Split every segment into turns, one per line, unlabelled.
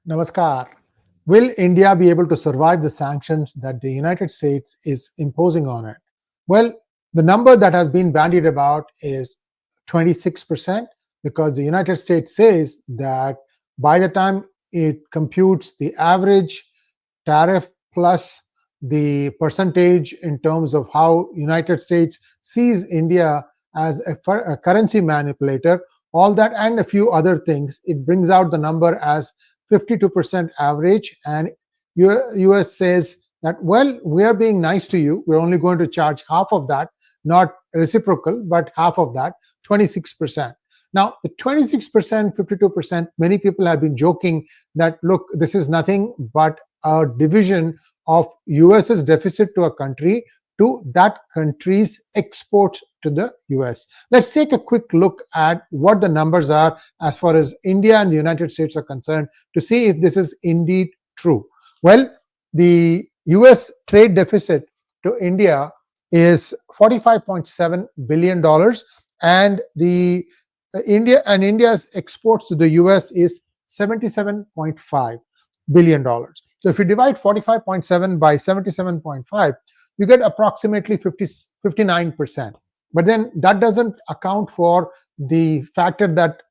Namaskar. Will India be able to survive the sanctions that the United States is imposing on it? Well, the number that has been bandied about is 26%, because the United States says that by the time it computes the average tariff plus the percentage in terms of how United States sees India as a currency manipulator, all that and a few other things, it brings out the number as 52% average. And US says that, well, we are being nice to you. We're only going to charge half of that, not reciprocal, but half of that, 26%. Now, the 26%, 52%, many people have been joking that, look, this is nothing but a division of US's deficit to a country to that country's export to the US. Let's take a quick look at what the numbers are as far as India and the United States are concerned to see if this is indeed true. Well, the US trade deficit to India is $45.7 billion, and India's exports to the US is $77.5 billion. So if you divide 45.7 by 77.5, you get approximately 59%. But then that doesn't account for the factor that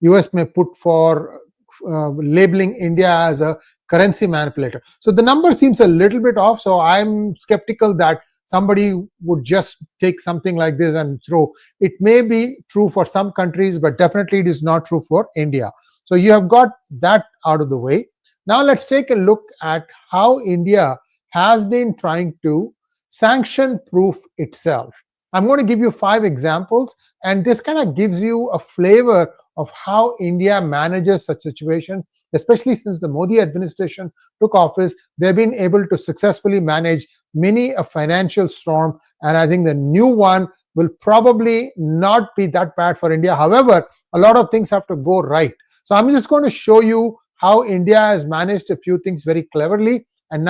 US may put for labeling India as a currency manipulator. So the number seems a little bit off. So I'm skeptical that somebody would just take something like this and throw. It may be true for some countries, but definitely it is not true for India. So you have got that out of the way. Now let's take a look at how India has been trying to sanction-proof itself. I'm going to give you 5 examples, and this kind of gives you a flavor of how India manages such situations, especially since the Modi administration took office. They've been able to successfully manage many a financial storm, and I think the new one will probably not be that bad for India. However, a lot of things have to go right. So I'm just going to show you how India has managed a few things very cleverly, and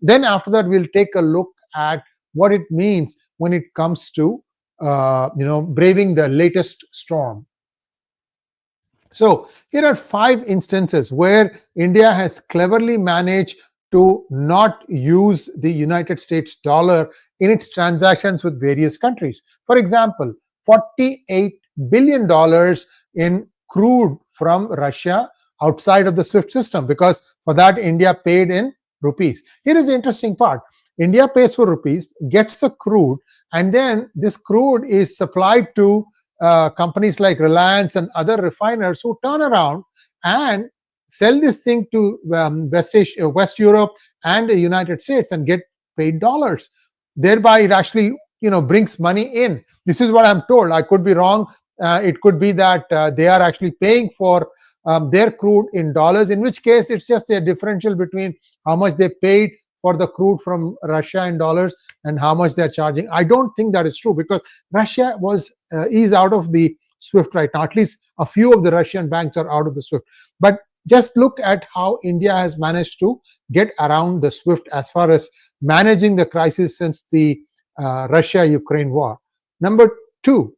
then after that we'll take a look at what it means when it comes to braving the latest storm. So here are 5 instances where India has cleverly managed to not use the United States dollar in its transactions with various countries. For example, $48 billion in crude from Russia outside of the SWIFT system, because for that India paid in rupees. Here is the interesting part. India pays for rupees, gets the crude, and then this crude is supplied to companies like Reliance and other refiners who turn around and sell this thing to West Europe and the United States and get paid dollars. Thereby, it actually brings money in. This is what I'm told. I could be wrong. It could be that they are actually paying for their crude in dollars, in which case it's just a differential between how much they paid for the crude from Russia in dollars and how much they're charging. I don't think that is true, because Russia is out of the SWIFT right now. At least a few of the Russian banks are out of the SWIFT. But just look at how India has managed to get around the SWIFT as far as managing the crisis since the Russia-Ukraine war. Number 2,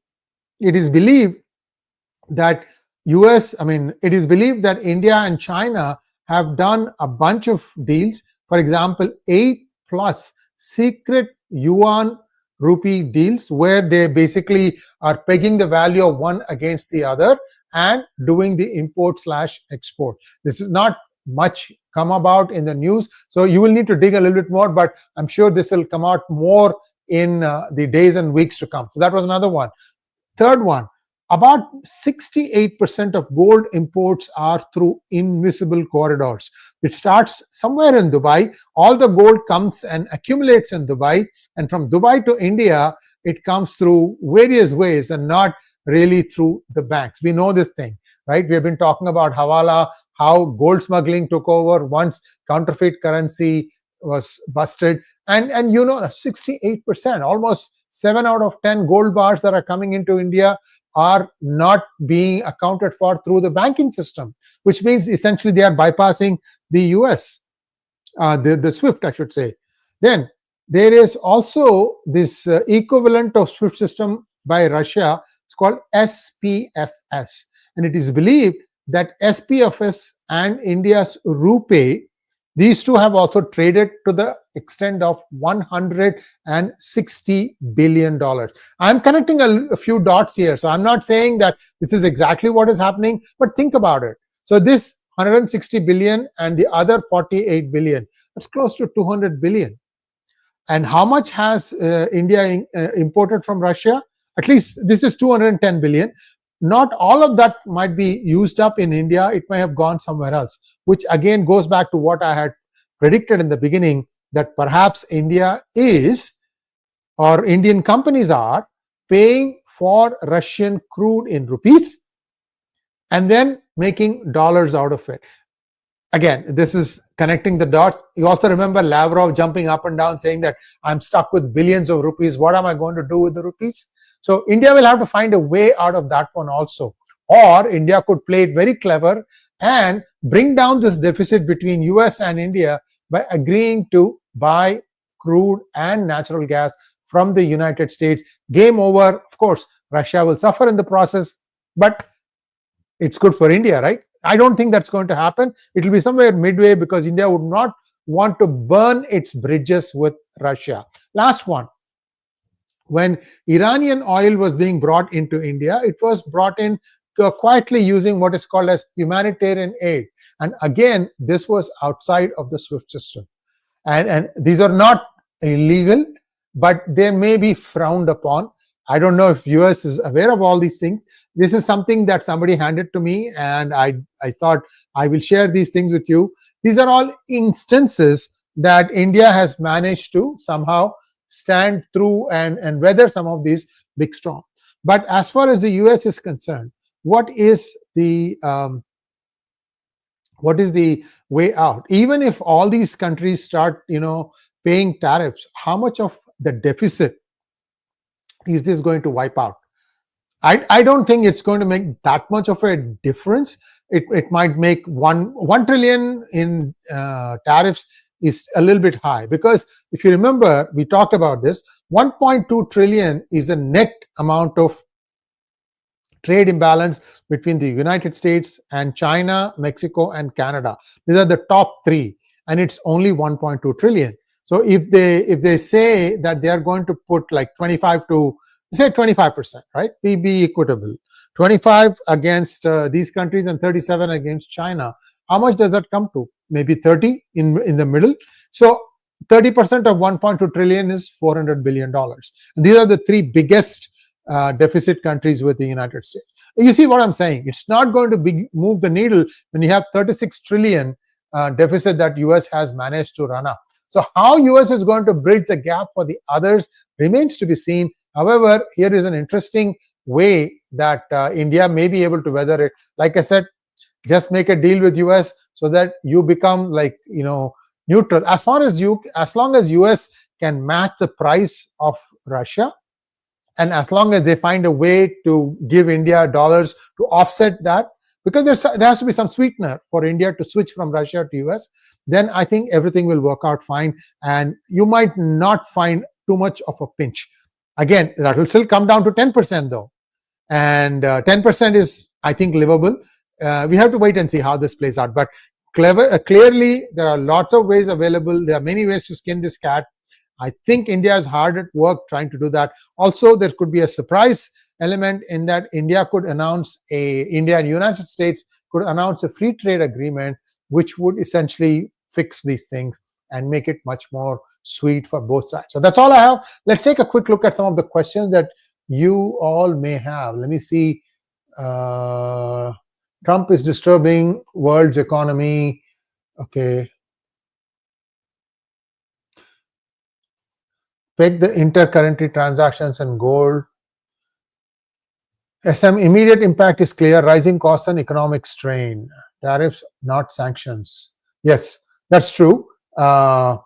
it is believed that India and China have done a bunch of deals. For example, 8+ secret yuan rupee deals, where they basically are pegging the value of one against the other and doing the import/export. This is not much come about in the news, so you will need to dig a little bit more, but I'm sure this will come out more in the days and weeks to come. So that was another one. Third one, about 68% of gold imports are through invisible corridors. It starts somewhere in Dubai. All the gold comes and accumulates in Dubai, and from Dubai to India, it comes through various ways and not really through the banks. We know this thing, right? We have been talking about Hawala, how gold smuggling took over once counterfeit currency was busted. And 68%, almost 7 out of 10 gold bars that are coming into India are not being accounted for through the banking system, which means essentially they are bypassing the US, the SWIFT, I should say. Then there is also this equivalent of SWIFT system by Russia. It's called 𝗍𝗲𝗄, and it is believed that 𝗪𝗲𝗄𝗏 and India's rupee, these two have also traded to the extent of $160 billion. I'm connecting a few dots here. So I'm not saying that this is exactly what is happening, but think about it. So this 160 billion and the other 48 billion, that's close to 200 billion. And how much has India imported from Russia? At least this is 210 billion. Not all of that might be used up in India. It may have gone somewhere else, which again goes back to what I had predicted in the beginning, that perhaps India is, or Indian companies are, paying for Russian crude in rupees and then making dollars out of it. Again, this is connecting the dots. You also remember Lavrov jumping up and down saying that I'm stuck with billions of rupees. What am I going to do with the rupees? So India will have to find a way out of that one also. Or India could play it very clever and bring down this deficit between US and India by agreeing to buy crude and natural gas from the United States. Game over. Of course, Russia will suffer in the process, but it's good for India, right? I don't think that's going to happen. It will be somewhere midway because India would not want to burn its bridges with Russia. Last one. When Iranian oil was being brought into India, it was brought in quietly using what is called as humanitarian aid. And again, this was outside of the SWIFT system. And these are not illegal, but they may be frowned upon. I don't know if US is aware of all these things. This is something that somebody handed to me, and I thought I will share these things with you. These are all instances that India has managed to somehow stand through and weather some of these big storms. But as far as the US is concerned, what is the way out? Even if all these countries start, paying tariffs, how much of the deficit is this going to wipe out? I don't think it's going to make that much of a difference. It might make 1 trillion in tariffs is a little bit high, because if you remember, we talked about this, 1.2 trillion is a net amount of trade imbalance between the United States and China, Mexico, and Canada. These are the top three, and it's only 1.2 trillion. So if they say that they are going to put like 25 to say 25%, right? Be equitable. 25 against these countries and 37 against China. How much does that come to? Maybe 30 in the middle. So 30% of 1.2 trillion is $400 billion. And these are the three biggest deficit countries with the United States. You see what I'm saying? It's not going to move the needle when you have 36 trillion deficit that US has managed to run up. So how US is going to bridge the gap for the others remains to be seen. However, here is an interesting way that India may be able to weather it. Like I said, just make a deal with US so that you become like, neutral. As long as US can match the price of Russia, and as long as they find a way to give India dollars to offset that, because there has to be some sweetener for India to switch from Russia to US, then I think everything will work out fine, and you might not find too much of a pinch. Again, that will still come down to 10% though, and 10% is, I think, livable. We have to wait and see how this plays out. But clearly, there are lots of ways available. There are many ways to skin this cat. I think India is hard at work trying to do that. Also, there could be a surprise element in that India and United States could announce a free trade agreement, which would essentially fix these things and make it much more sweet for both sides. So that's all I have. Let's take a quick look at some of the questions that you all may have. Let me see. Trump is disturbing world's economy. Okay. Peg the intercurrency transactions and gold. SM immediate impact is clear. Rising costs and economic strain. Tariffs, not sanctions. Yes, that's true. Why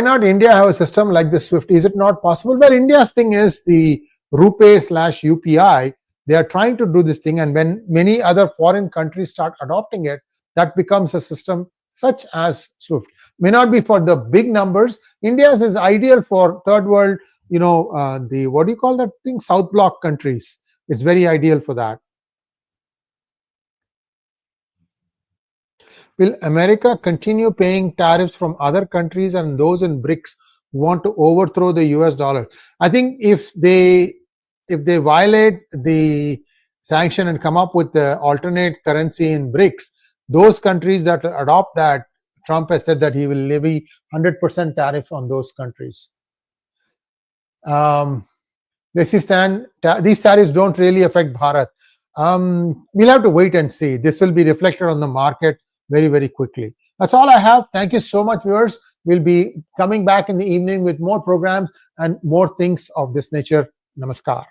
not India have a system like the SWIFT? Is it not possible? Well, India's thing is the rupee/UPI. They are trying to do this thing, and when many other foreign countries start adopting it, that becomes a system such as SWIFT. May not be for the big numbers. India's is ideal for third world, the, what do you call that thing? South Bloc countries. It's very ideal for that. Will America continue paying tariffs from other countries and those in BRICS who want to overthrow the US dollar? I think if they violate the sanction and come up with the alternate currency in BRICS, those countries that adopt that, Trump has said that he will levy 100% tariff on those countries. These tariffs don't really affect Bharat. We'll have to wait and see. This will be reflected on the market very, very quickly. That's all I have. Thank you so much, viewers. We'll be coming back in the evening with more programs and more things of this nature. Namaskar.